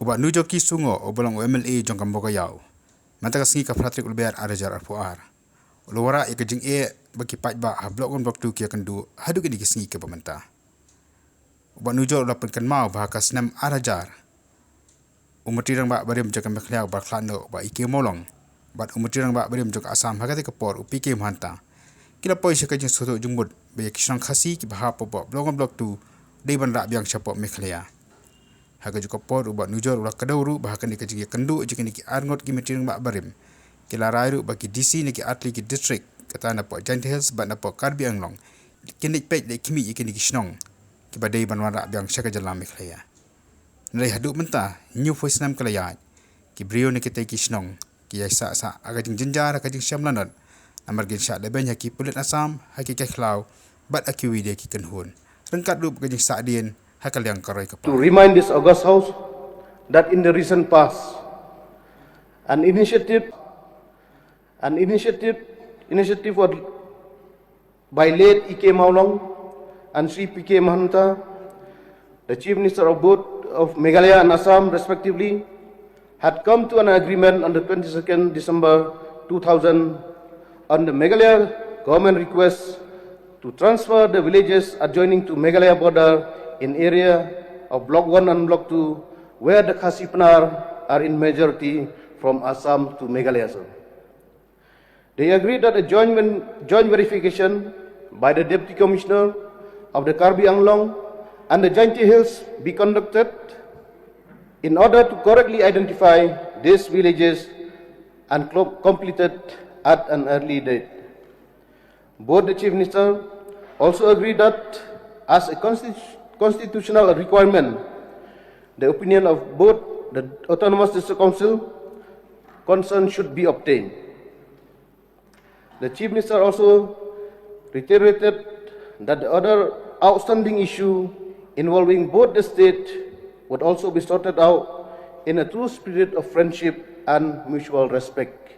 Ubat Nujorki sungo obolong MLA jong kamboga yau. Mata kasingi ka Patrick ulbear arajar arpuar. Ulwara ikajing bagi pajba ha blok on blok tu kia kendu hadu ke dikisingi ke pementa. Ubat Nujor ulapan kan mau bahaka Snem arajar. Umatirang ba barim jaka Meghalaya barklano ba ike molong. Bat umatirang ba barim jaka Asam hakati kapor upike mhanta. Kila poi sekajing soto jungbut baya kisang khasi ki baha popo blok on blok tu deiban rak biang sapok Meghalaya. Haga juga por ubat Nujor ulah kadauru bahakan dikajing kendu jika niki arngot ki metirang ba barim. Kila rairu bagi DC niki atli ki district kata napok Giant Hills bat napok Karbi Anglong. Kinik pek le kimi iki niki snong. Ki badai ban rak biang syaka jalan Meghalaya. Nilai haduk mentah new voice Snem kelaya. Ki brio niki tai ki snong. Ki yasa sa agajing jenjar agajing syamlanat. Amar gen syak leben haki pulit Asam haki keklau bat akiwi dia ki kenhun. Rengkat lu agajing sakdien hakal yang karai kapal. To remind this August House that in the recent past, an initiative was by late Ike Maulong and Sri P.K. Mahanta, the Chief Minister of both of Meghalaya and Assam respectively, had come to an agreement on the 22nd December 2000 on the Meghalaya government request to transfer the villages adjoining to Meghalaya border in area of Block 1 and Block 2, where the Khasi Panar are in majority from Assam to Meghalaya. They agreed that a joint verification by the Deputy Commissioner of the Karbi Anglong and the Giant Hills be conducted in order to correctly identify these villages and completed at an early date. Both the Chief Minister also agreed that as a constitutional requirement, the opinion of both the Autonomous District Council concerned should be obtained. The Chief Minister also reiterated that the other outstanding issue involving both the state would also be sorted out in a true spirit of friendship and mutual respect.